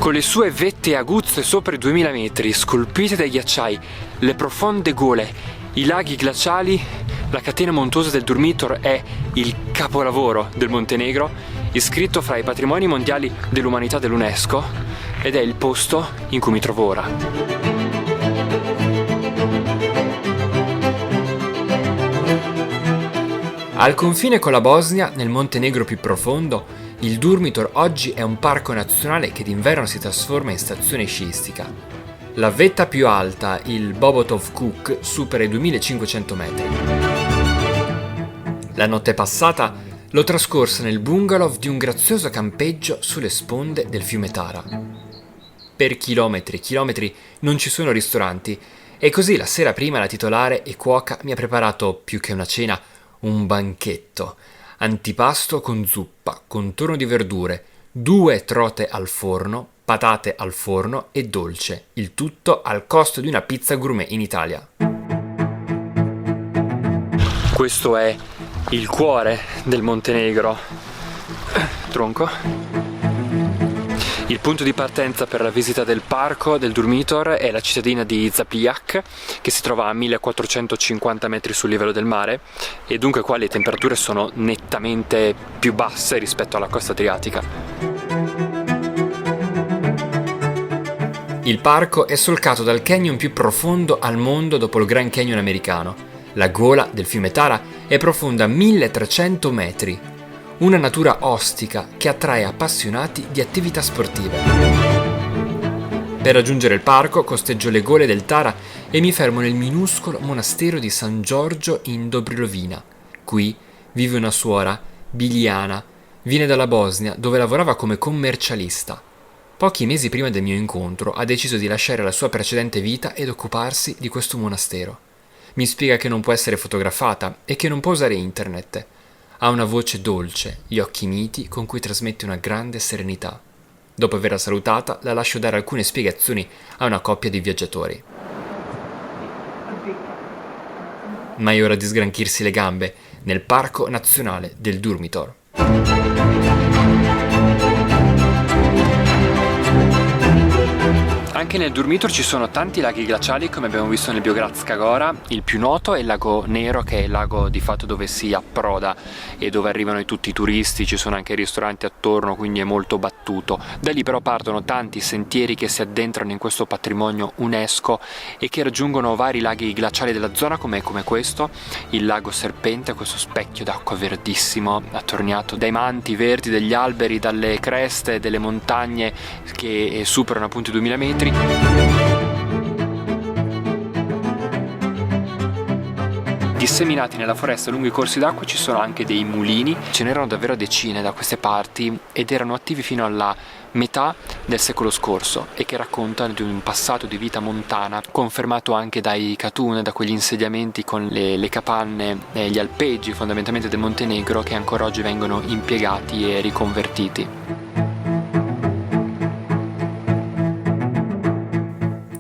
Con le sue vette aguzze sopra i 2000 metri, scolpite dai ghiacciai, le profonde gole, i laghi glaciali, la catena montuosa del Durmitor è il capolavoro del Montenegro, iscritto fra i patrimoni mondiali dell'umanità dell'UNESCO, ed è il posto in cui mi trovo ora. Al confine con la Bosnia, nel Montenegro più profondo, il Durmitor oggi è un parco nazionale che d'inverno si trasforma in stazione sciistica. La vetta più alta, il Bobotov Kuk, supera i 2500 metri. La notte passata l'ho trascorsa nel bungalow di un grazioso campeggio sulle sponde del fiume Tara. Per chilometri e chilometri non ci sono ristoranti e così la sera prima la titolare e cuoca mi ha preparato, più che una cena, un banchetto. Antipasto con zuppa, contorno di verdure, 2 trote al forno, patate al forno e dolce, il tutto al costo di una pizza gourmet in Italia. Questo è il cuore del Montenegro. Tronco. Il punto di partenza per la visita del parco del Durmitor è la cittadina di Zapljak, che si trova a 1450 metri sul livello del mare e dunque qua le temperature sono nettamente più basse rispetto alla costa adriatica. Il parco è solcato dal canyon più profondo al mondo dopo il Grand Canyon americano. La gola del fiume Tara è profonda 1300 metri. Una natura ostica che attrae appassionati di attività sportive. Per raggiungere il parco costeggio le gole del Tara e mi fermo nel minuscolo monastero di San Giorgio in Dobrilovina. Qui vive una suora, Biljana, viene dalla Bosnia dove lavorava come commercialista. Pochi mesi prima del mio incontro ha deciso di lasciare la sua precedente vita ed occuparsi di questo monastero. Mi spiega che non può essere fotografata e che non può usare internet. Ha una voce dolce, gli occhi miti con cui trasmette una grande serenità. Dopo averla salutata, la lascio dare alcune spiegazioni a una coppia di viaggiatori. Ma è ora di sgranchirsi le gambe nel Parco Nazionale del Durmitor. Anche nel Durmitor ci sono tanti laghi glaciali, come abbiamo visto nel Biogradska Gora. Il più noto è il lago Nero, che è il lago di fatto dove si approda e dove arrivano tutti i turisti, ci sono anche ristoranti attorno, quindi è molto battuto. Da lì però partono tanti sentieri che si addentrano in questo patrimonio UNESCO e che raggiungono vari laghi glaciali della zona, come questo, il lago Serpente, questo specchio d'acqua verdissimo attorniato dai manti verdi degli alberi, dalle creste delle montagne che superano appunto i 2000 metri. Disseminati nella foresta lungo i corsi d'acqua ci sono anche dei mulini, ce n'erano davvero decine da queste parti ed erano attivi fino alla metà del secolo scorso e che raccontano di un passato di vita montana confermato anche dai catune, da quegli insediamenti con le capanne e gli alpeggi fondamentalmente del Montenegro che ancora oggi vengono impiegati e riconvertiti.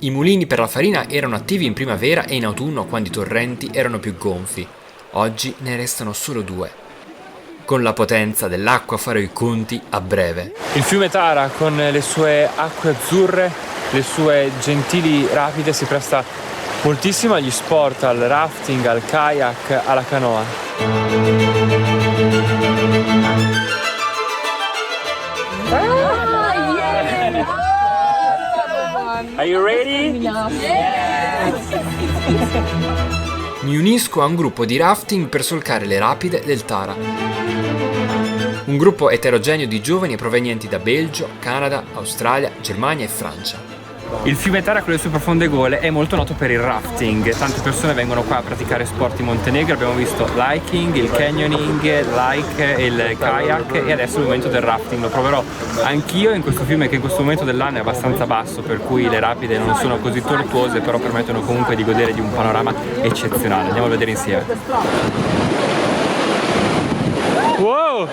I mulini per la farina erano attivi in primavera e in autunno quando i torrenti erano più gonfi. Oggi ne restano solo 2. Con la potenza dell'acqua farò i conti a breve. Il fiume Tara con le sue acque azzurre, le sue gentili rapide si presta moltissimo agli sport, al rafting, al kayak, alla canoa. Are you ready? Mi unisco a un gruppo di rafting per solcare le rapide del Tara. Un gruppo eterogeneo di giovani provenienti da Belgio, Canada, Australia, Germania e Francia. Il fiume Tara con le sue profonde gole è molto noto per il rafting. Tante persone vengono qua a praticare sport in Montenegro. Abbiamo visto l'hiking, il canyoning, il kayak e adesso è il momento del rafting. Lo proverò anch'io in questo fiume che in questo momento dell'anno è abbastanza basso, per cui le rapide non sono così tortuose, però permettono comunque di godere di un panorama eccezionale. Andiamo a vedere insieme. Wow!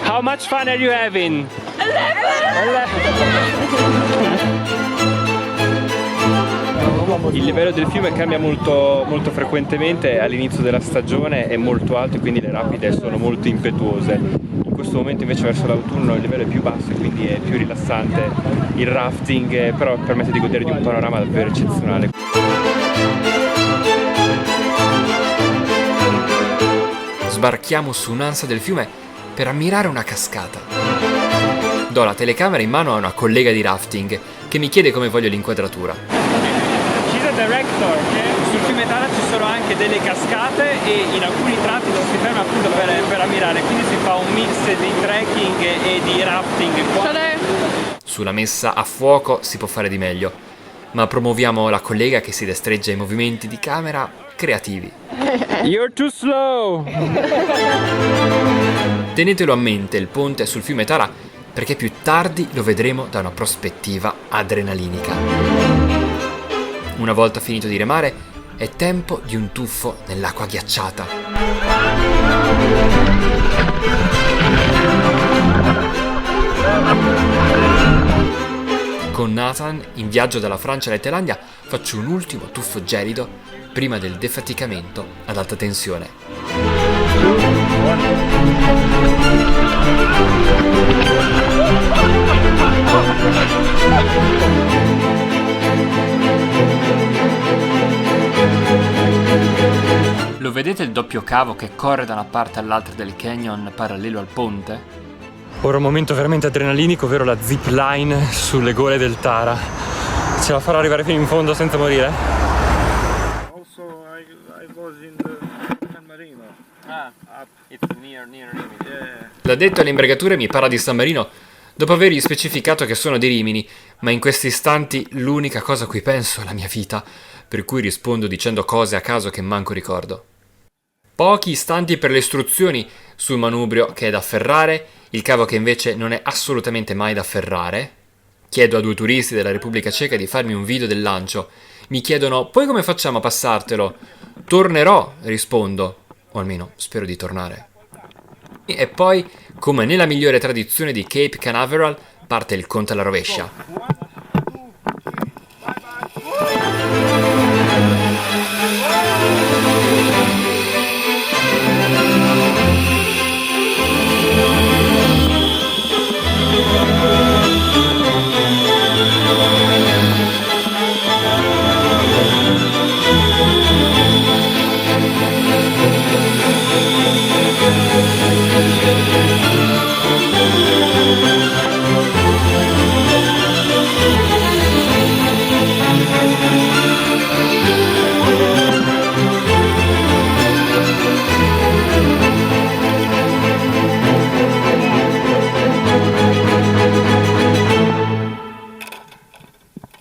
How much fun are you having? 11! Il livello del fiume cambia molto, molto frequentemente, all'inizio della stagione è molto alto e quindi le rapide sono molto impetuose. In questo momento invece verso l'autunno il livello è più basso e quindi è più rilassante il rafting, però permette di godere di un panorama davvero eccezionale. Sbarchiamo su un'ansa del fiume per ammirare una cascata. Do la telecamera in mano a una collega di rafting che mi chiede come voglio l'inquadratura. She's a director. Sul fiume Tara ci sono anche delle cascate e in alcuni tratti non si ferma appunto per ammirare, quindi si fa un mix di trekking e di rafting. Sulla messa a fuoco si può fare di meglio, ma promuoviamo la collega che si destreggia ai movimenti di camera creativi. You're too slow! Tenetelo a mente il ponte sul fiume Tara, perché più tardi lo vedremo da una prospettiva adrenalinica. Una volta finito di remare, è tempo di un tuffo nell'acqua ghiacciata. Con Nathan, in viaggio dalla Francia alla Thailandia, faccio un ultimo tuffo gelido prima del defaticamento ad alta tensione. Lo vedete il doppio cavo che corre da una parte all'altra del canyon parallelo al ponte? Ora un momento veramente adrenalinico, ovvero la zip line sulle gole del Tara. Ce la farò arrivare fino in fondo senza morire? Also, I was in the San Marino. It's near Rimini. Yeah. L'addetto alle imbragature mi parla di San Marino dopo avergli specificato che sono di Rimini, ma in questi istanti l'unica cosa a cui penso è la mia vita, per cui rispondo dicendo cose a caso che manco ricordo. Pochi istanti per le istruzioni sul manubrio che è da afferrare, il cavo che invece non è assolutamente mai da afferrare. Chiedo a 2 turisti della Repubblica Ceca di farmi un video del lancio. Mi chiedono, poi come facciamo a passartelo? Tornerò, rispondo, o almeno spero di tornare. E poi, come nella migliore tradizione di Cape Canaveral, parte il conto alla rovescia.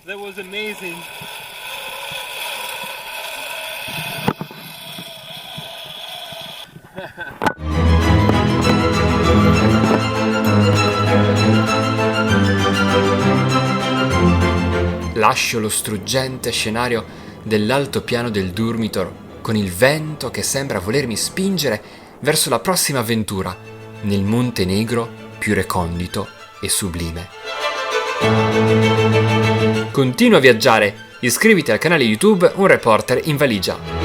That was amazing. Lascio lo struggente scenario dell'altopiano del Durmitor con il vento che sembra volermi spingere verso la prossima avventura nel Monte Negro più recondito e sublime. Continua a viaggiare, iscriviti al canale YouTube Un Reporter in Valigia.